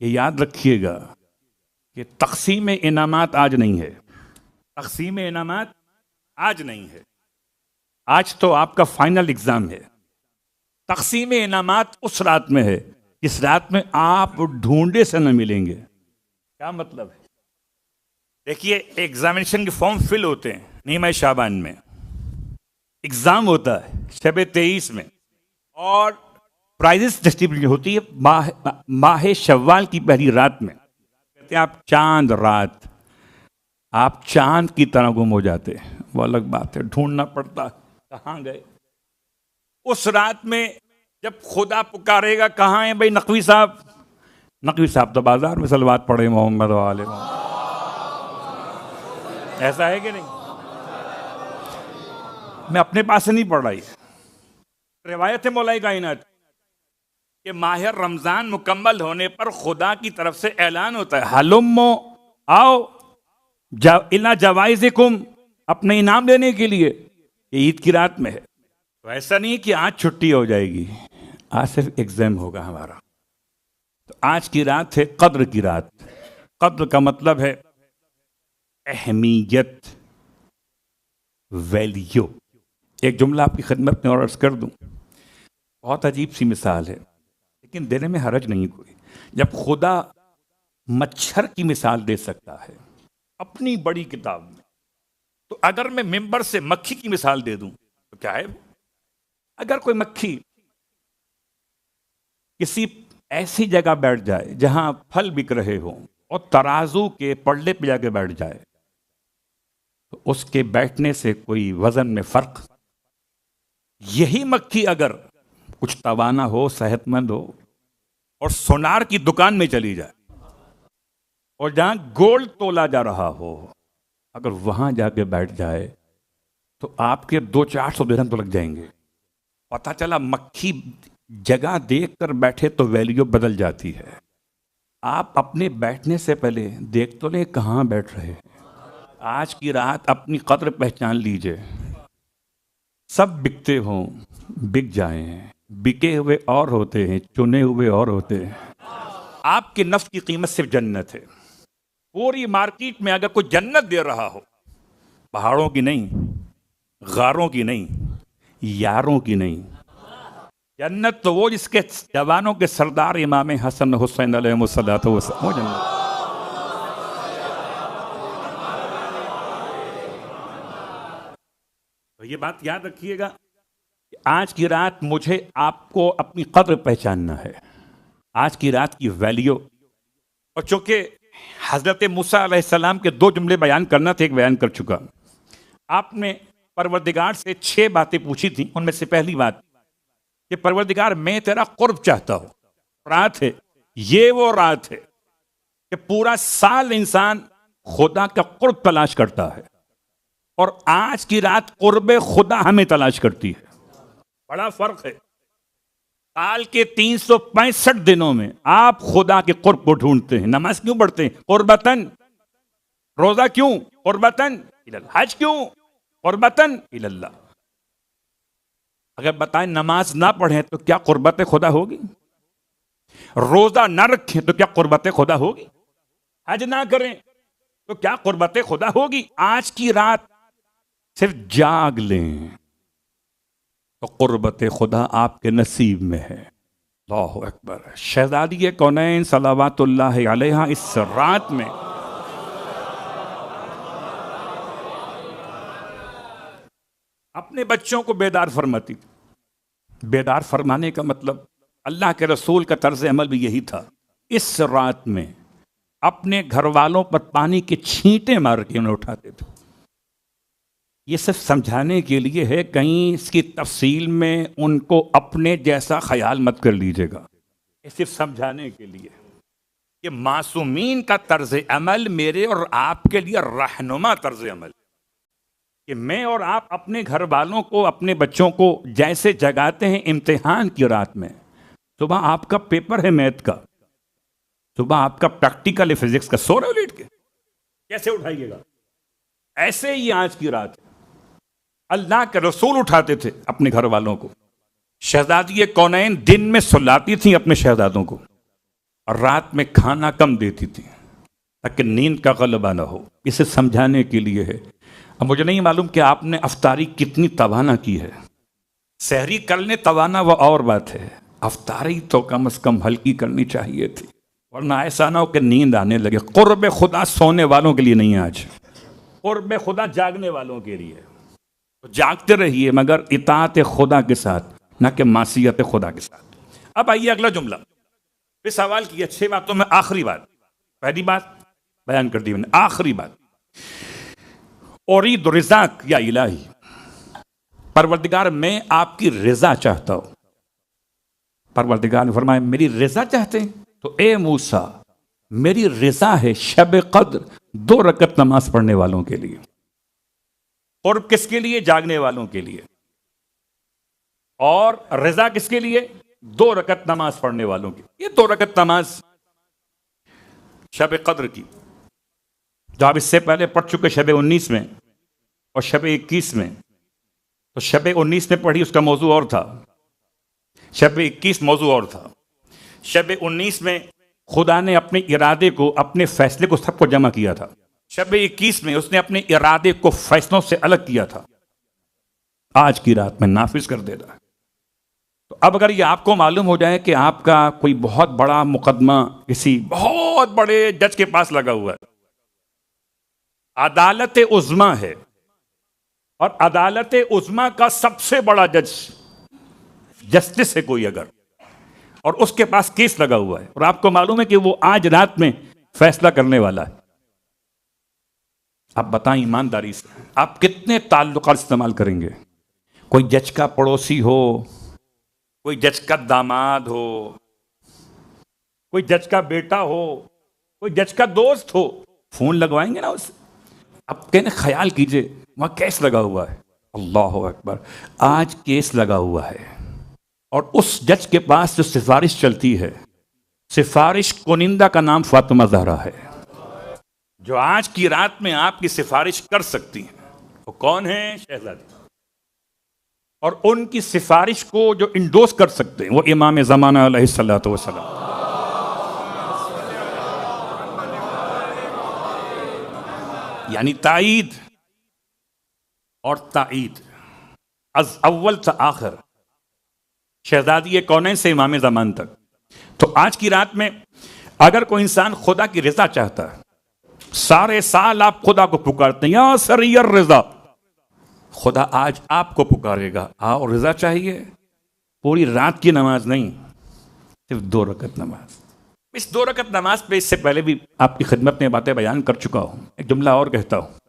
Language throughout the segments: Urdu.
یہ یاد رکھیے گا کہ تقسیم انعامات آج نہیں ہے، تقسیم انعامات آج نہیں ہے، آج تو آپ کا فائنل ایگزام ہے۔ تقسیم انعامات اس رات میں ہے جس رات میں آپ ڈھونڈے سے نہ ملیں گے۔ کیا مطلب ہے؟ دیکھیے، ایگزامینیشن کے فارم فل ہوتے ہیں نیمہ شعبان میں، ایگزام ہوتا ہے شب 23 میں، اور پرائزز ڈسٹریبیوٹ ہوتی ہے ماہ شوال کی پہلی رات میں۔ کہتے ہیں آپ چاند رات، آپ چاند کی طرح گم ہو جاتے ہیں، وہ الگ بات ہے، ڈھونڈنا پڑتا کہاں گئے۔ اس رات میں جب خدا پکارے گا کہاں ہیں بھائی نقوی صاحب، نقوی صاحب تو بازار میں صلوات پڑھے محمد و آل محمد، ایسا ہے کہ نہیں؟ میں اپنے پاس سے نہیں پڑھ رہا، یہ روایت ہے مولا کائنات کہ ماہ رمضان مکمل ہونے پر خدا کی طرف سے اعلان ہوتا ہے، ہلمو آؤ الا جوائزکم، اپنے انعام لینے کے لیے۔ یہ عید کی رات میں ہے، تو ایسا نہیں کہ آج چھٹی ہو جائے گی، آج صرف ایگزام ہوگا ہمارا۔ تو آج کی رات ہے قدر کی رات۔ قدر کا مطلب ہے اہمیت، ویلیو۔ ایک جملہ آپ کی خدمت میں اور عرض کر دوں، بہت عجیب سی مثال ہے لیکن دینے میں حرج نہیں کوئی۔ جب خدا مچھر کی مثال دے سکتا ہے اپنی بڑی کتاب میں، تو اگر میں ممبر سے مکھی کی مثال دے دوں تو کیا ہے؟ اگر کوئی مکھی کسی ایسی جگہ بیٹھ جائے جہاں پھل بک رہے ہوں اور ترازو کے پلڑے پہ جا کے بیٹھ جائے تو اس کے بیٹھنے سے کوئی وزن میں فرق؟ یہی مکھی اگر کچھ توانا ہو، صحت مند ہو اور سونار کی دکان میں چلی جائے اور جہاں گولڈ تولا جا رہا ہو، اگر وہاں جا کے بیٹھ جائے تو آپ کے 200-400 درہم تو لگ جائیں گے۔ پتہ چلا مکھی جگہ دیکھ کر بیٹھے تو ویلیو بدل جاتی ہے۔ آپ اپنے بیٹھنے سے پہلے دیکھ تو لیں کہاں بیٹھ رہے ہیں۔ آج کی رات اپنی قدر پہچان لیجئے۔ سب بکتے ہوں، بک جائیں، بکے ہوئے اور ہوتے ہیں، چنے ہوئے اور ہوتے ہیں۔ آپ کے نفس کی قیمت صرف جنت ہے۔ پوری مارکیٹ میں اگر کوئی جنت دے رہا ہو، پہاڑوں کی نہیں، غاروں کی نہیں، یاروں کی نہیں، جنت تو وہ جس کے جوانوں کے سردار امام حسن حسین علیہ الصلوۃ والسلام، وہ جنت۔ تو یہ بات یاد رکھیے گا کہ آج کی رات مجھے آپ کو اپنی قدر پہچاننا ہے، آج کی رات کی ویلیو۔ اور چونکہ حضرت موسیٰ علیہ السلام کے 2 جملے بیان کرنا تھے، ایک بیان کر چکا۔ آپ نے پروردگار سے 6 باتیں پوچھی تھیں، ان میں سے پہلی بات کہ پروردگار میں تیرا قرب چاہتا ہوں۔ رات ہے، یہ وہ رات ہے کہ پورا سال انسان خدا کا قرب تلاش کرتا ہے، اور آج کی رات قرب خدا ہمیں تلاش کرتی ہے۔ بڑا فرق ہے۔ سال کے 365 دنوں میں آپ خدا کے قرب کو ڈھونڈتے ہیں۔ نماز کیوں پڑھتے ہیں؟ قربتاً۔ روزہ کیوں؟ قربتاً۔ حج کیوں؟ قربتاً اللہ۔ اگر بتائیں نماز نہ پڑھیں تو کیا قربت خدا ہوگی؟ روزہ نہ رکھیں تو کیا قربت خدا ہوگی؟ حج نہ کریں تو کیا قربت خدا ہوگی؟ آج کی رات صرف جاگ لیں تو قربت خدا آپ کے نصیب میں ہے۔ اللہ اکبر۔ شہزادی کونین صلوات اللہ علیہا اس رات میں اپنے بچوں کو بیدار فرماتی تھی۔ بیدار فرمانے کا مطلب اللہ کے رسول کا طرز عمل بھی یہی تھا۔ اس رات میں اپنے گھر والوں پر پانی کے چھینٹے مار کے انہیں اٹھاتے تھے۔ یہ صرف سمجھانے کے لیے ہے، کہیں اس کی تفصیل میں ان کو اپنے جیسا خیال مت کر لیجیے گا۔ یہ صرف سمجھانے کے لیے کہ معصومین کا طرز عمل میرے اور آپ کے لیے رہنما طرز عمل، کہ میں اور آپ اپنے گھر والوں کو، اپنے بچوں کو جیسے جگاتے ہیں امتحان کی رات میں۔ صبح آپ کا پیپر ہے میتھ کا، صبح آپ کا پریکٹیکل ہے فزکس کا، سو رہے لیٹ کے، کیسے اٹھائیے گا؟ ایسے ہی آج کی رات ہے۔ اللہ کے رسول اٹھاتے تھے اپنے گھر والوں کو۔ شہزادی کونین دن میں سلاتی تھیں اپنے شہزادوں کو، اور رات میں کھانا کم دیتی تھی تاکہ نیند کا غلبہ نہ ہو. اسے سمجھانے کے لیے ہے. اب مجھے نہیں معلوم کہ آپ نے افطاری کتنی توانا کی ہے. سحری کر لیں توانا وہ اور بات ہے، افطاری تو کم از کم ہلکی کرنی چاہیے تھی، ورنہ ایسا نہ ہو کہ نیند آنے لگے. قرب خدا سونے والوں کے لیے نہیں ہے، آج قرب خدا جاگنے والوں کے لیے. تو جاگتے رہیے مگر اطاعت خدا کے ساتھ، نہ کہ معصیت خدا کے ساتھ. اب آئیے اگلا جملہ. پھر سوال کیا 6 باتوں میں آخری بات. پہلی بات بیان کر دی میں نے، آخری بات اريد رضاک یا الہی، پروردگار میں آپ کی رضا چاہتا ہوں. پروردگار نے فرمایا میری رضا چاہتے ہیں تو اے موسیٰ میری رضا ہے شب قدر 2 رکعت نماز پڑھنے والوں کے لیے. قرب کس کے لیے؟ جاگنے والوں کے لیے. اور رضا کس کے لیے؟ 2 رکعت نماز پڑھنے والوں کی. یہ 2 رکعت نماز شب قدر کی جو آپ اس سے پہلے پڑھ چکے شب 19 میں اور شب 21 میں. تو شب 19 میں پڑھی اس کا موضوع اور تھا، شب 21 موضوع اور تھا. شب 19 میں خدا نے اپنے ارادے کو، اپنے فیصلے کو سب کو جمع کیا تھا. شب 21 میں اس نے اپنے ارادے کو فیصلوں سے الگ کیا تھا. آج کی رات میں نافذ کر دے رہا ہے. تو اب اگر یہ آپ کو معلوم ہو جائے کہ آپ کا کوئی بہت بڑا مقدمہ کسی بہت بڑے جج کے پاس لگا ہوا ہے، عدالت عظمیٰ ہے، اور عدالت عظمیٰ کا سب سے بڑا جج جسٹس ہے کوئی اگر، اور اس کے پاس کیس لگا ہوا ہے، اور آپ کو معلوم ہے کہ وہ آج رات میں فیصلہ کرنے والا ہے، آپ بتائیں ایمانداری سے آپ کتنے تعلقات استعمال کریں گے؟ کوئی جج کا پڑوسی ہو، کوئی جج کا داماد ہو، کوئی جج کا بیٹا ہو، کوئی جج کا دوست ہو، فون لگوائیں گے نا اسے. اب کہنے خیال کیجئے وہاں کیس لگا ہوا ہے. اللہ اکبر، آج کیس لگا ہوا ہے اور اس جج کے پاس جو سفارش چلتی ہے، سفارش کنندہ کا نام فاطمہ زہرا ہے، جو آج کی رات میں آپ کی سفارش کر سکتی ہیں. وہ کون ہیں؟ شہزادی. اور ان کی سفارش کو جو انڈوس کر سکتے ہیں وہ امام زمانہ علیہ الصلوۃ والسلام. یعنی تائید اور تائید از اول تا آخر، شہزادی کونین سے امام زمان تک. تو آج کی رات میں اگر کوئی انسان خدا کی رضا چاہتا ہے، سارے سال آپ خدا کو پکارتے ہیں یا سری الرضا، خدا آج آپ کو پکارے گا اور رضا چاہیے. پوری رات کی نماز نہیں، صرف 2 رکعت نماز. اس 2 رکعت نماز پہ اس سے پہلے بھی آپ کی خدمت میں باتیں بیان کر چکا ہوں. ایک جملہ اور کہتا ہوں،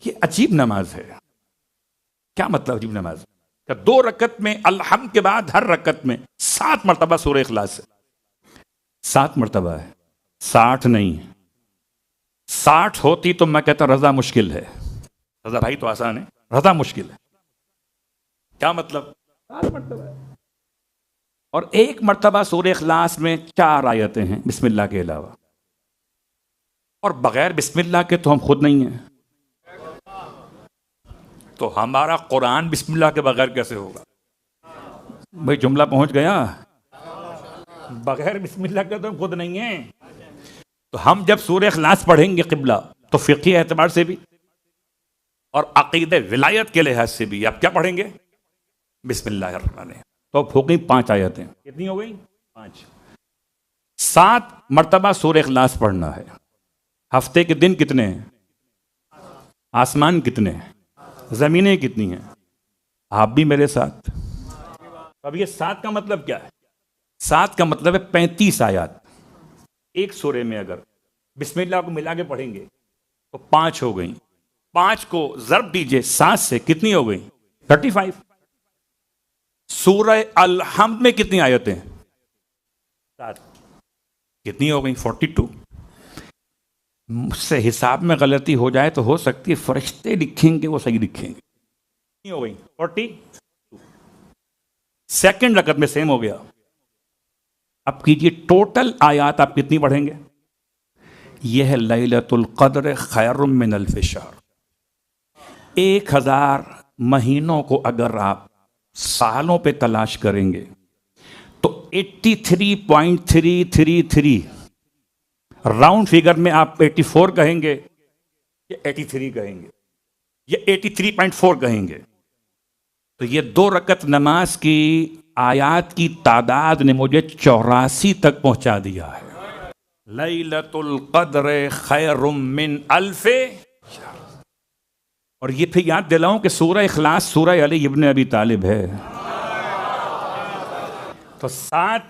یہ عجیب نماز ہے. کیا مطلب عجیب نماز؟ کہ 2 رکعت میں الحمد کے بعد ہر رکعت میں 7 مرتبہ سورہ اخلاص ہے. 7 مرتبہ ہے، 60 نہیں. 60 ہوتی تو میں کہتا رضا مشکل ہے. رضا بھائی تو آسان ہے، رضا مشکل ہے. کیا مطلب؟ 7 مرتبہ ہے. اور 1 مرتبہ سورہ اخلاص میں 4 آیتیں ہیں بسم اللہ کے علاوہ، اور بغیر بسم اللہ کے تو ہم خود نہیں ہیں. تو ہمارا قرآن بسم اللہ کے بغیر کیسے ہوگا؟ بھائی جملہ پہنچ گیا. بغیر بسم اللہ کے تو ہم خود نہیں ہیں. تو ہم جب سورہ اخلاص پڑھیں گے قبلہ تو فقہی اعتبار سے بھی اور عقیدہ ولایت کے لحاظ سے بھی آپ کیا پڑھیں گے؟ بسم اللہ الرحمن الرحیم. تو ہو گئی 5 آیتیں. کتنی ہو گئی؟ 5. 7 مرتبہ سورہ اخلاص پڑھنا ہے. ہفتے کے دن کتنے ہیں؟ آسمان کتنے ہیں؟ زمینیں کتنی ہیں؟ آپ بھی میرے ساتھ. اب یہ 7 کا مطلب کیا ہے؟ 7 کا مطلب ہے 35 آیات ایک سورے میں. اگر بسم اللہ کو ملا کے پڑھیں گے تو 5 ہو گئیں. 5 کو ضرب دیجئے 7 سے، کتنی ہو گئیں؟ 35. سورہ الحمد میں کتنی آیتیں ہیں؟ 7. کتنی ہو گئیں؟ 42. مجھ سے حساب میں غلطی ہو جائے تو ہو سکتی ہے فرشتے لکھیں گے وہ صحیح لکھیں گے. کتنی ہو گئیں؟ 42. سیکنڈ رکعت میں سیم ہو گیا. اب کیجئے ٹوٹل آیات آپ کتنی پڑھیں گے؟ یہ ہے لیلۃ القدر خیر من الف شہر. 1000 مہینوں کو اگر آپ سالوں پہ تلاش کریں گے تو 83.333 راؤنڈ فگر میں آپ 84 کہیں گے یا 83 کہیں گے یا 83.4 کہیں گے؟ تو یہ 2 رکعت نماز کی آیات کی تعداد نے مجھے 84 تک پہنچا دیا ہے۔ لیلۃ القدر خیر من الف شہر۔ اور یہ پھر یاد دلاؤں کہ سورہ اخلاص سورہ علی ابن ابی طالب ہے۔ تو 7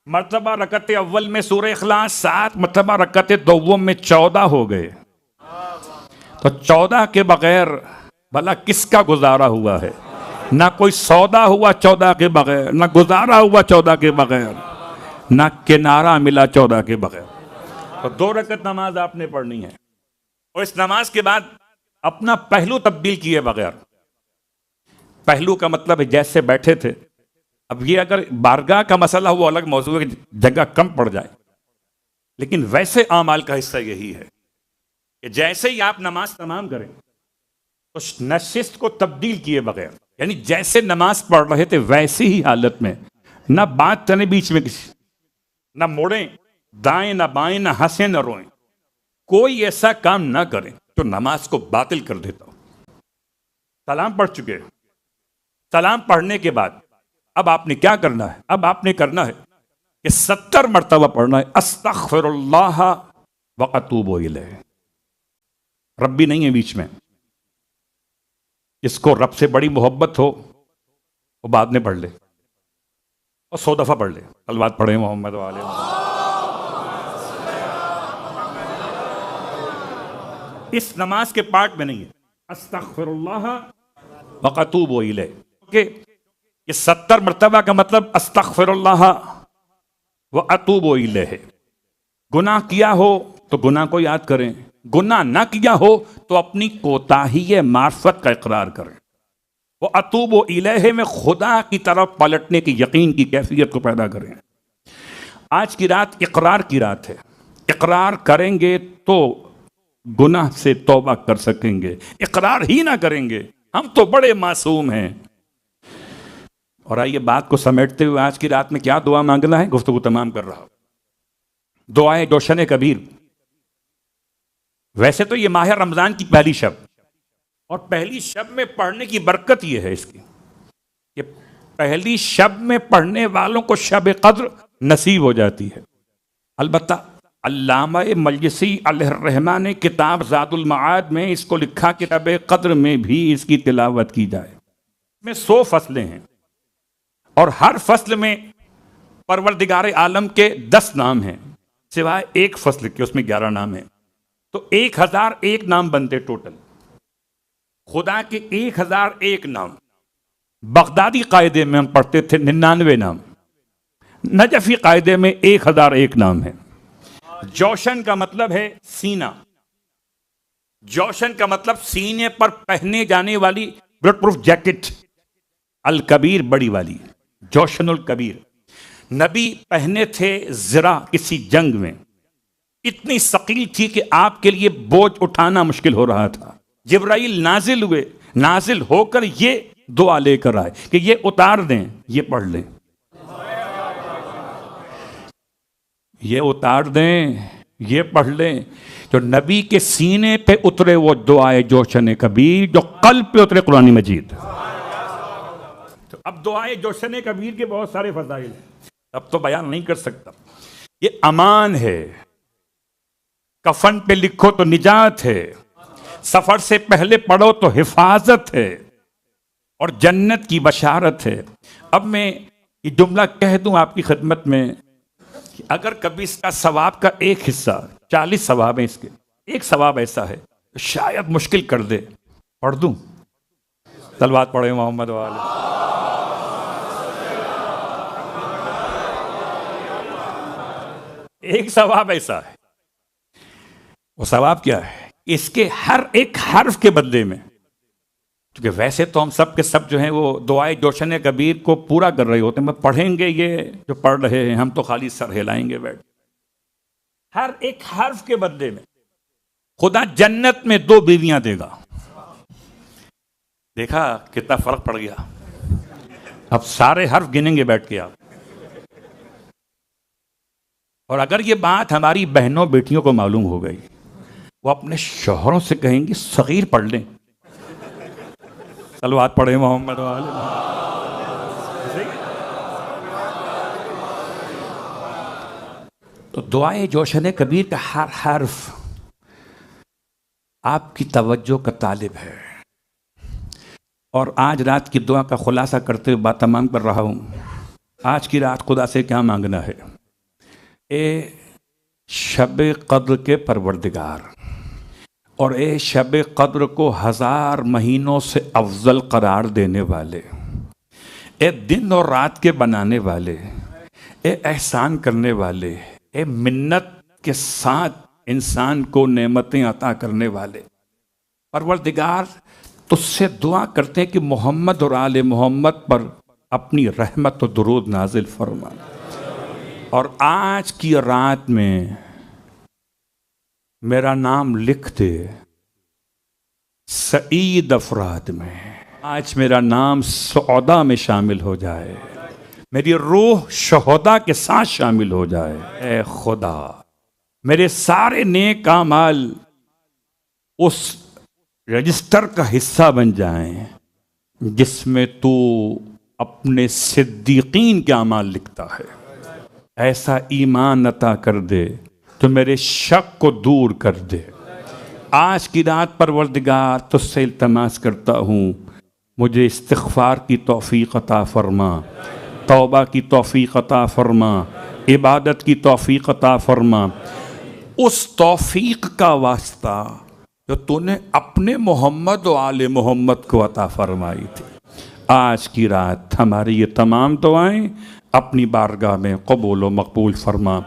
مرتبہ رکعت اول میں سورہ اخلاص، 7 مرتبہ رکعت دوم میں 14 ہو گئے۔ تو 14 کے بغیر بھلا کس کا گزارا ہوا ہے؟ نہ کوئی سودا ہوا 14 کے بغیر، نہ گزارا ہوا 14 کے بغیر، نہ کنارہ ملا 14 کے بغیر۔ تو 2 رکعت نماز آپ نے پڑھنی ہے، اور اس نماز کے بعد اپنا پہلو تبدیل کیے بغیر۔ پہلو کا مطلب ہے جیسے بیٹھے تھے، اب یہ اگر بارگاہ کا مسئلہ وہ الگ موضوع ہے، جگہ کم پڑ جائے، لیکن ویسے اعمال کا حصہ یہی ہے کہ جیسے ہی آپ نماز تمام کریں تو نشست کو تبدیل کیے بغیر، یعنی جیسے نماز پڑھ رہے تھے ویسی ہی حالت میں، نہ بات کریں بیچ میں کسی، نہ موڑیں دائیں نہ بائیں، نہ ہنسیں نہ روئیں، کوئی ایسا کام نہ کریں جو نماز کو باطل کر دیتا ہو۔ سلام پڑھ چکے، سلام پڑھنے کے بعد اب آپ نے کیا کرنا ہے؟ اب آپ نے کرنا ہے کہ 70 مرتبہ پڑھنا ہے استغفر اللہ واتوب الیہ۔ ربی نہیں ہے بیچ میں، اس کو رب سے بڑی محبت ہو وہ بعد میں پڑھ لے، اور 100 دفعہ پڑھ لے۔ صلوات پڑھیں محمد والے۔ اس نماز کے پارٹ میں نہیں ہے استغفر اللہ واتوب الیہ، کہ یہ 70 مرتبہ کا مطلب استغفر اللہ واتوب الیہ۔ گناہ کیا ہو تو گناہ کو یاد کریں، گناہ نہ کیا ہو تو اپنی کوتاہی معرفت کا اقرار کریں۔ وہ اتوب الیہ میں خدا کی طرف پلٹنے کی یقین کی کیفیت کو پیدا کریں۔ آج کی رات اقرار کی رات ہے، اقرار کریں گے تو گناہ سے توبہ کر سکیں گے، اقرار ہی نہ کریں گے ہم تو بڑے معصوم ہیں۔ اور آئیے بات کو سمیٹتے ہوئے آج کی رات میں کیا دعا مانگنا ہے، گفتگو تمام کر رہا ہوں۔ دعائے جوشن کبیر۔ ویسے تو یہ ماہ رمضان کی پہلی شب، اور پہلی شب میں پڑھنے کی برکت یہ ہے اس کی کہ پہلی شب میں پڑھنے والوں کو شب قدر نصیب ہو جاتی ہے۔ البتہ علامہ مجلسی علیہ الرحمہ نے کتاب زاد المعاد میں اس کو لکھا کہ شب قدر میں بھی اس کی تلاوت کی جائے۔ اس میں 100 فصلیں ہیں، اور ہر فصل میں پروردگار عالم کے 10 نام ہیں، سوائے ایک فصل کے اس میں 11 نام ہیں، تو 1001 نام بنتے ٹوٹل۔ خدا کے 1001 نام۔ بغدادی قاعدے میں ہم پڑھتے تھے 99 نام، نجفی قاعدے میں 1001 نام ہے۔ جوشن کا مطلب ہے سینہ، جوشن کا مطلب سینے پر پہنے جانے والی بلٹ پروف جیکٹ، الکبیر بڑی والی، جوشن الکبیر۔ نبی پہنے تھے زرہ کسی جنگ میں، اتنی ثقیل تھی کہ آپ کے لیے بوجھ اٹھانا مشکل ہو رہا تھا۔ جبرائیل نازل ہوئے، نازل ہو کر یہ دعا لے کر آئے کہ یہ اتار دیں، یہ پڑھ لیں، یہ اتار دیں، یہ پڑھ لیں۔ جو نبی کے سینے پہ اترے وہ دعائے جوشن کبیر، جو قلب پہ اترے قرآن مجید۔ تو اب دعائے جوشن کبیر کے بہت سارے فضائل ہیں، اب تو بیان نہیں کر سکتا۔ یہ امان ہے، کفن پہ لکھو تو نجات ہے، سفر سے پہلے پڑھو تو حفاظت ہے، اور جنت کی بشارت ہے۔ اب میں یہ جملہ کہہ دوں آپ کی خدمت میں کہ اگر کبھی اس کا ثواب کا ایک حصہ، 40 ثواب ہیں اس کے، ایک ثواب ایسا ہے شاید مشکل کر دے، پڑھ دوں؟ صلوات پڑھیں محمد والے۔ ایک ثواب ایسا ہے، وہ ثواب کیا ہے؟ اس کے ہر ایک حرف کے بدلے میں، کیونکہ ویسے تو ہم سب کے سب جو ہیں وہ دعائے جوشن کبیر کو پورا کر رہے ہوتے ہیں، میں پڑھیں گے یہ جو پڑھ رہے ہیں، ہم تو خالی سر ہلائیں گے بیٹھ۔ ہر ایک حرف کے بدلے میں خدا جنت میں 2 بیویاں دے گا۔ دیکھا کتنا فرق پڑ گیا؟ اب سارے حرف گنیں گے بیٹھ کے آپ، اور اگر یہ بات ہماری بہنوں بیٹیوں کو معلوم ہو گئی، وہ اپنے شوہروں سے کہیں گی صغیر پڑھ لیں، صلوات پڑھیں محمد والے محمد۔ تو دعائے جوشن کبیر کا ہر حرف آپ کی توجہ کا طالب ہے۔ اور آج رات کی دعا کا خلاصہ کرتے ہوئے بات تمام کر رہا ہوں۔ آج کی رات خدا سے کیا مانگنا ہے؟ اے شب قدر کے پروردگار، اور اے شب قدر کو 1000 مہینوں سے افضل قرار دینے والے، اے دن اور رات کے بنانے والے، اے احسان کرنے والے، اے منت کے ساتھ انسان کو نعمتیں عطا کرنے والے، پروردگار تجھ سے دعا کرتے ہیں کہ محمد اور آل محمد پر اپنی رحمت و درود نازل فرما، اور آج کی رات میں میرا نام لکھ دے سعید افراد میں، آج میرا نام سعودہ میں شامل ہو جائے، میری روح شہداء کے ساتھ شامل ہو جائے۔ اے خدا میرے سارے نیک اعمال اس رجسٹر کا حصہ بن جائیں جس میں تو اپنے صدیقین کے اعمال لکھتا ہے۔ ایسا ایمان عطا کر دے تو میرے شک کو دور کر دے۔ آج کی رات پروردگار تجھ سے التماس کرتا ہوں، مجھے استغفار کی توفیق عطا فرما، توبہ کی توفیق عطا فرما، عبادت کی توفیق عطا فرما، اس توفیق کا واسطہ جو تو نے اپنے محمد و آل محمد کو عطا فرمائی تھی۔ آج کی رات ہماری یہ تمام دعائیں اپنی بارگاہ میں قبول و مقبول فرما۔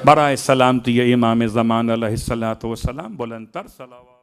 برائے سلامتی امام زمان علیہ الصلوۃ والسلام، بلند تر صلوات۔